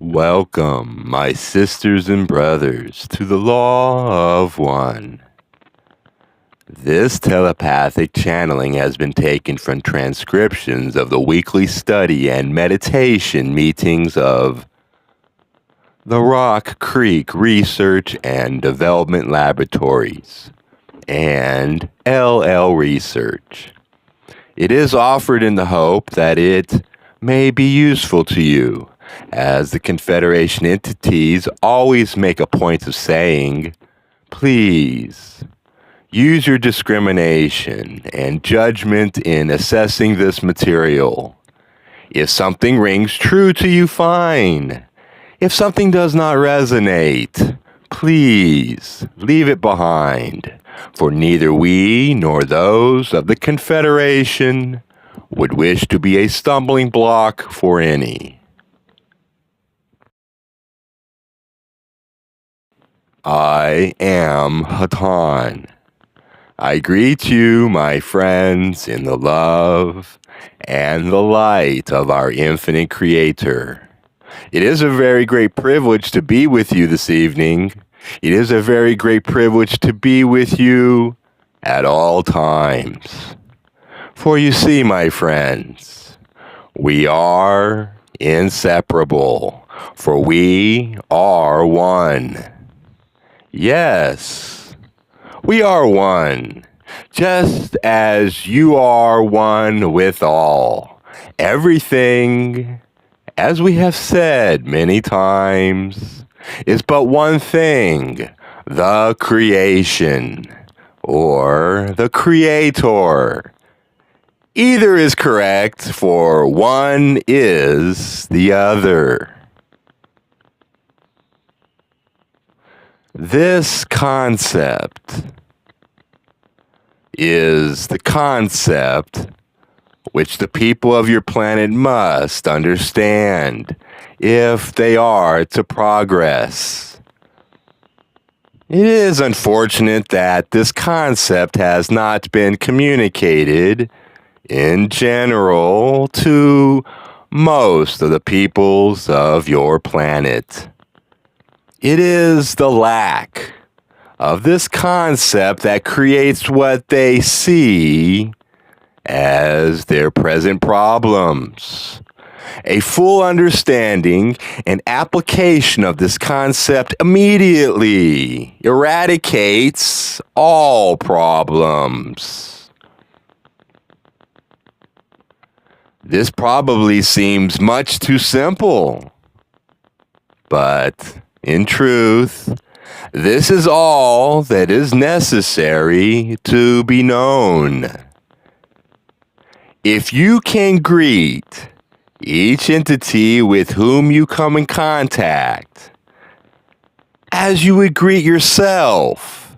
Welcome, my sisters and brothers, to the Law of One. This telepathic channeling has been taken from transcriptions of the weekly study and meditation meetings of the Rock Creek Research and Development Laboratories and LL Research. It is offered in the hope that it may be useful to you, as the Confederation entities always make a point of saying, please use your discrimination and judgment in assessing this material. If something rings true to you, fine. If something does not resonate, please leave it behind, for neither we nor those of the Confederation would wish to be a stumbling block for any. I am Hatan. I greet you, my friends, in the love and the light of our infinite Creator. It is a very great privilege to be with you this evening. It is a very great privilege to be with you at all times. For you see, my friends, we are inseparable, for we are one. Yes, we are one, just as you are one with all. Everything, as we have said many times, is but one thing, the creation, or the Creator. Either is correct, for one is the other. This concept is the concept which the people of your planet must understand if they are to progress. It is unfortunate that this concept has not been communicated in general to most of the peoples of your planet. It is the lack of this concept that creates what they see as their present problems. A full understanding and application of this concept immediately eradicates all problems. This probably seems much too simple, but in truth, this is all that is necessary to be known. If you can greet each entity with whom you come in contact as you would greet yourself,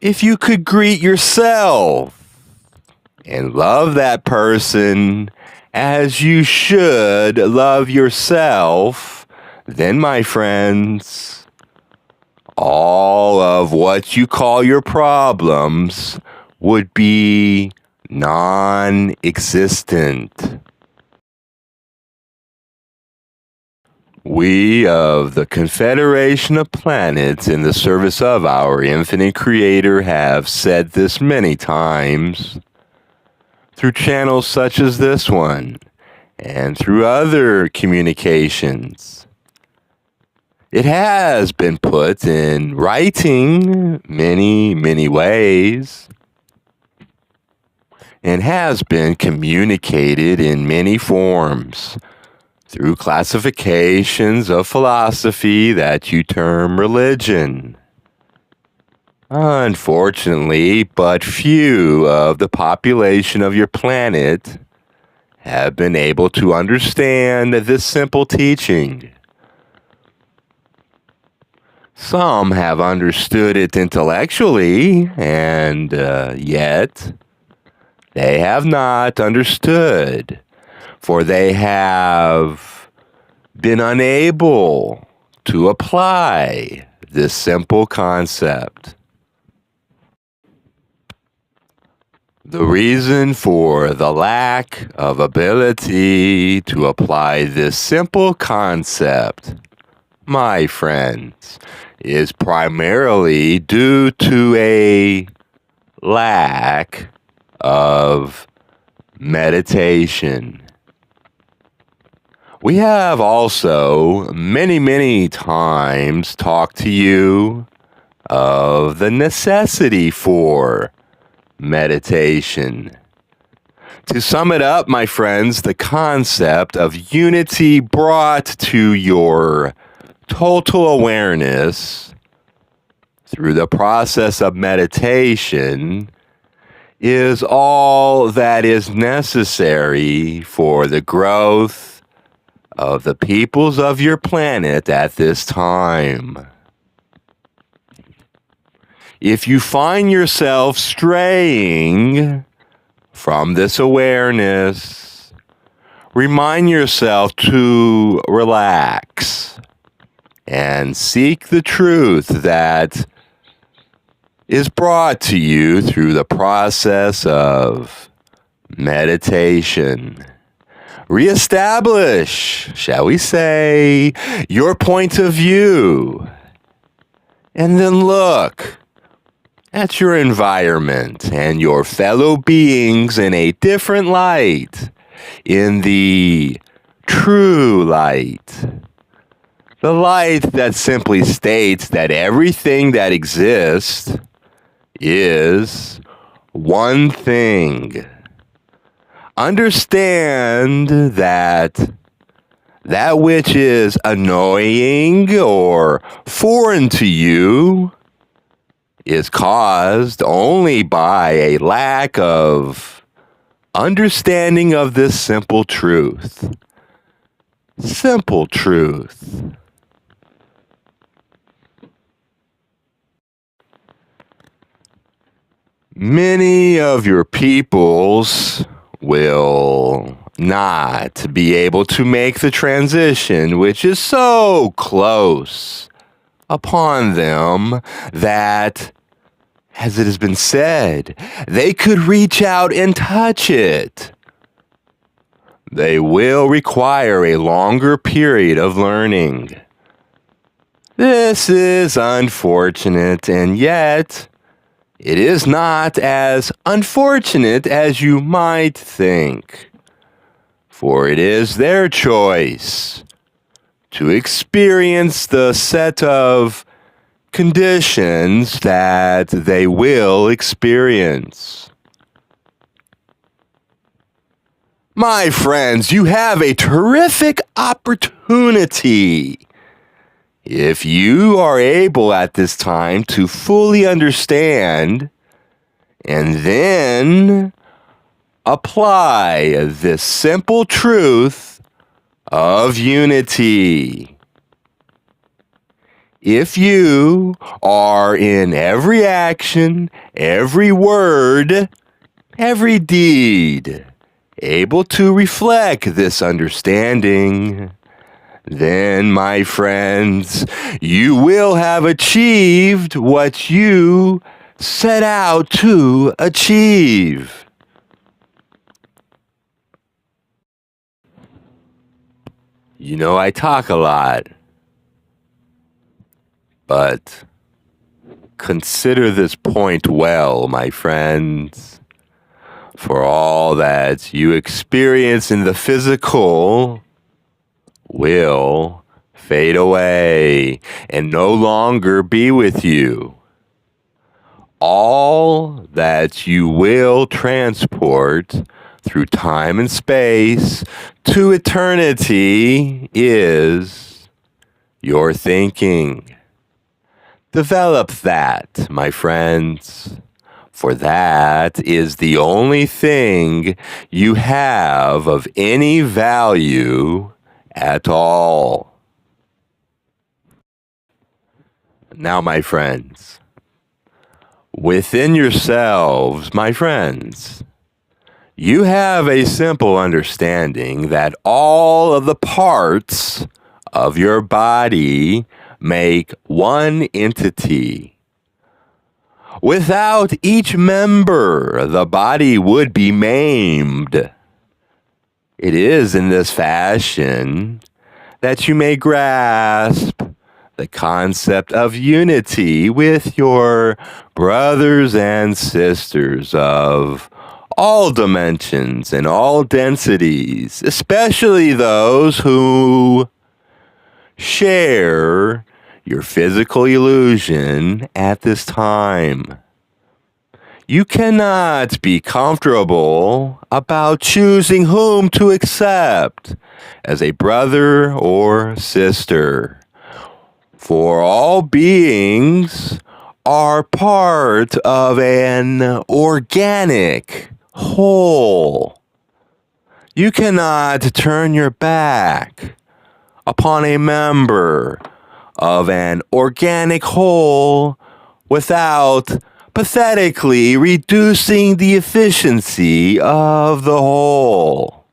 if you could greet yourself and love that person as you should love yourself, then, my friends, all of what you call your problems would be non-existent. We of the Confederation of Planets in the service of our infinite Creator have said this many times through channels such as this one and through other communications. It has been put in writing many ways and has been communicated in many forms through classifications of philosophy that you term religion. Unfortunately, but few of the population of your planet have been able to understand this simple teaching. Some have understood it intellectually, and yet they have not understood, for they have been unable to apply this simple concept. The reason for the lack of ability to apply this simple concept, my friends, is primarily due to a lack of meditation. We have also many times talked to you of the necessity for meditation. To sum it up, my friends, the concept of unity brought to your total awareness through the process of meditation is all that is necessary for the growth of the peoples of your planet at this time. If you find yourself straying from this awareness, remind yourself to relax and seek the truth that is brought to you through the process of meditation. Reestablish, shall we say, your point of view, and then look at your environment and your fellow beings in a different light, in the true light. The light that simply states that everything that exists is one thing. Understand that which is annoying or foreign to you is caused only by a lack of understanding of this simple truth. Simple truth. Many of your peoples will not be able to make the transition, which is so close upon them that, as it has been said, they could reach out and touch it. They will require a longer period of learning. This is unfortunate, and yet it is not as unfortunate as you might think, for it is their choice to experience the set of conditions that they will experience. My friends, you have a terrific opportunity. If you are able at this time to fully understand and then apply this simple truth of unity. If you are in every action, every word, every deed, able to reflect this understanding, then, my friends, you will have achieved what you set out to achieve. You know, I talk a lot, but consider this point well, my friends. For all that you experience in the physical will fade away and no longer be with you. All that you will transport through time and space to eternity is your thinking. Develop that, my friends, for that is the only thing you have of any value at all. Now, my friends, within yourselves, my friends, you have a simple understanding that all of the parts of your body make one entity. Without each member, the body would be maimed. It is in this fashion that you may grasp the concept of unity with your brothers and sisters of all dimensions and all densities, especially those who share your physical illusion at this time. You cannot be comfortable about choosing whom to accept as a brother or sister, for all beings are part of an organic whole. You cannot turn your back upon a member of an organic whole without pathetically reducing the efficiency of the whole.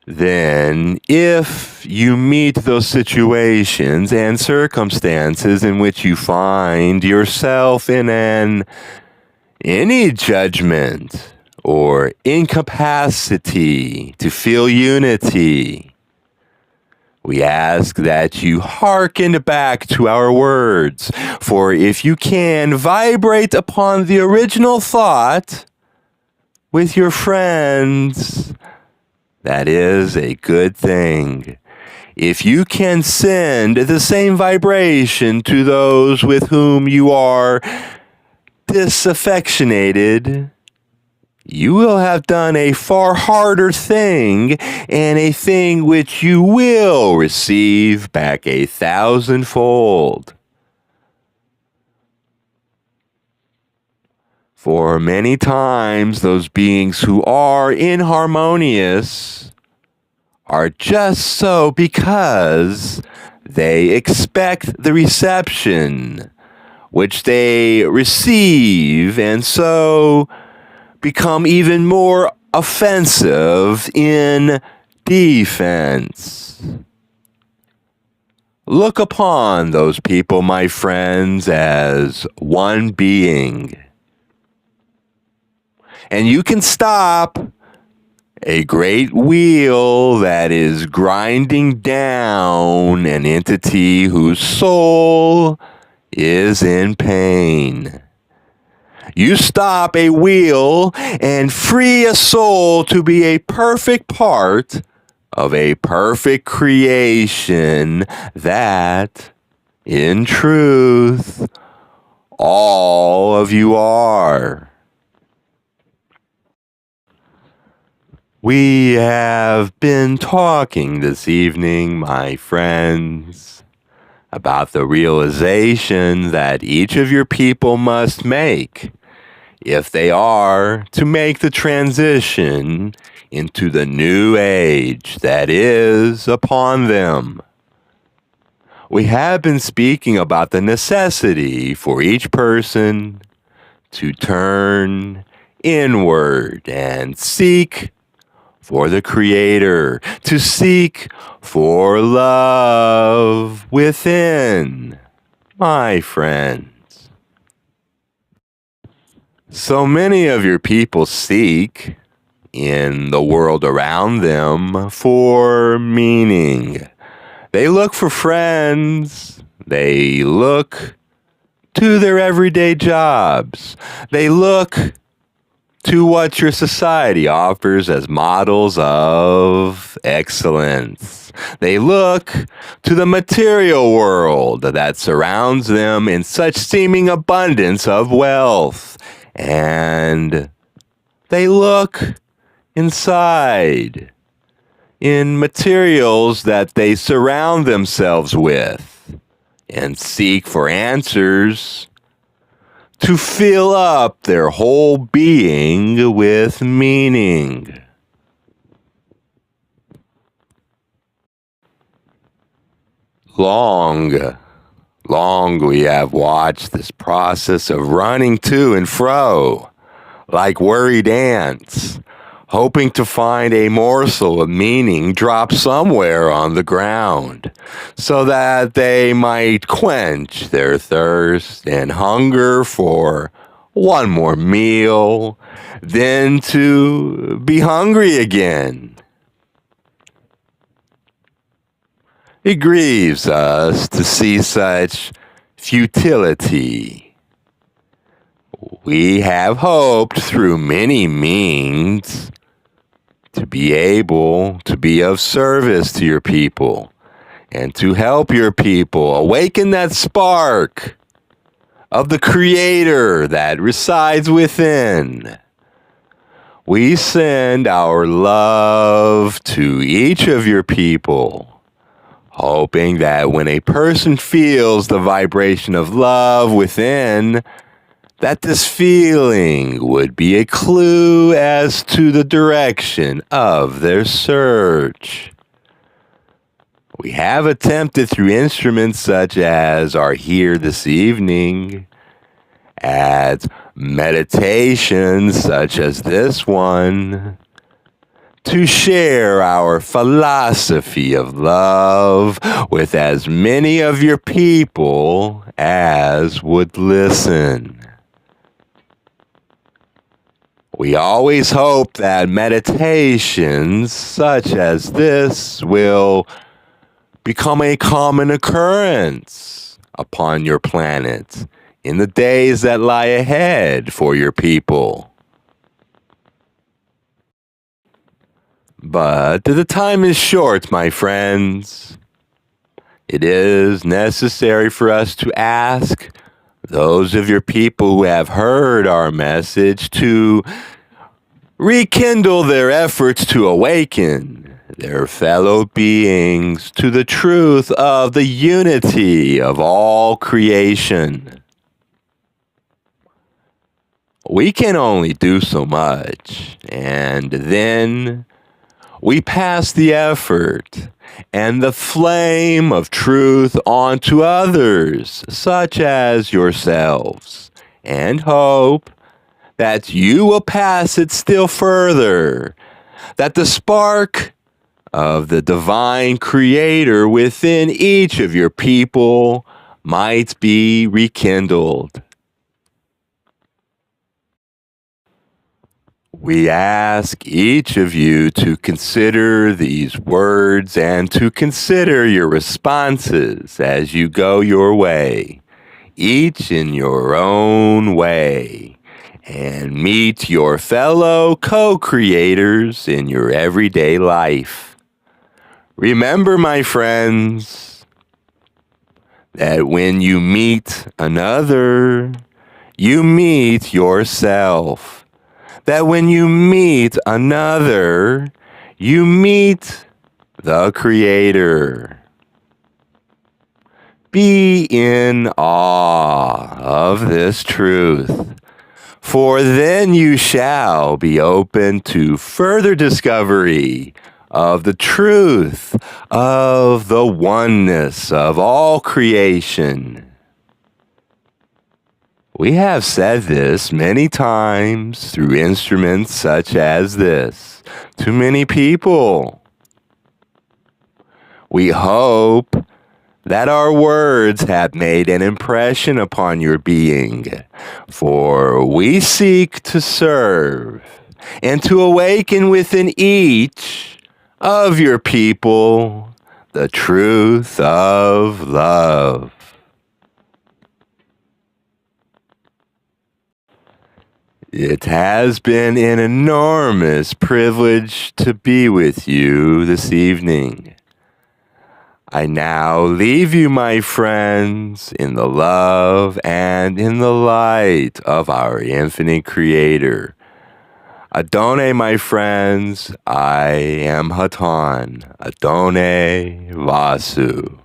Then, if you meet those situations and circumstances in which you find yourself in any judgment or incapacity to feel unity, we ask that you hearken back to our words, for if you can vibrate upon the original thought with your friends, that is a good thing. If you can send the same vibration to those with whom you are disaffectionated, you will have done a far harder thing, and a thing which you will receive back 1,000-fold. For many times, those beings who are inharmonious are just so because they expect the reception which they receive, and so become even more offensive in defense. Look upon those people, my friends, as one being. And you can stop a great wheel that is grinding down an entity whose soul is in pain. You stop a wheel and free a soul to be a perfect part of a perfect creation that, in truth, all of you are. We have been talking this evening, my friends, about the realization that each of your people must make if they are to make the transition into the new age that is upon them. We have been speaking about the necessity for each person to turn inward and seek for the Creator, to seek for love within, my friends. So many of your people seek in the world around them for meaning. They look for friends. They look to their everyday jobs. They look to what your society offers as models of excellence. They look to the material world that surrounds them in such seeming abundance of wealth. And they look inside in materials that they surround themselves with and seek for answers to fill up their whole being with meaning. Long we have watched this process of running to and fro like worried ants, hoping to find a morsel of meaning dropped somewhere on the ground, so that they might quench their thirst and hunger for one more meal, then to be hungry again. It grieves us to see such futility. We have hoped through many means to be able to be of service to your people and to help your people awaken that spark of the Creator that resides within. We send our love to each of your people, hoping that when a person feels the vibration of love within, that this feeling would be a clue as to the direction of their search. We have attempted through instruments such as are here this evening, at meditations such as this one, to share our philosophy of love with as many of your people as would listen. We always hope that meditations such as this will become a common occurrence upon your planet in the days that lie ahead for your people. But the time is short, my friends. It is necessary for us to ask those of your people who have heard our message to rekindle their efforts to awaken their fellow beings to the truth of the unity of all creation. We can only do so much, and then we pass the effort and the flame of truth on to others, such as yourselves, and hope that you will pass it still further, that the spark of the divine Creator within each of your people might be rekindled. We ask each of you to consider these words and to consider your responses as you go your way, each in your own way, and meet your fellow co-creators in your everyday life. Remember, my friends, that when you meet another, you meet yourself. That when you meet another, you meet the Creator. Be in awe of this truth, for then you shall be open to further discovery of the truth of the oneness of all creation. We have said this many times through instruments such as this to many people. We hope that our words have made an impression upon your being, for we seek to serve and to awaken within each of your people the truth of love. It has been an enormous privilege to be with you this evening. I now leave you, my friends, in the love and in the light of our infinite Creator. Adone, my friends, I am Hatan. Adone Vasu.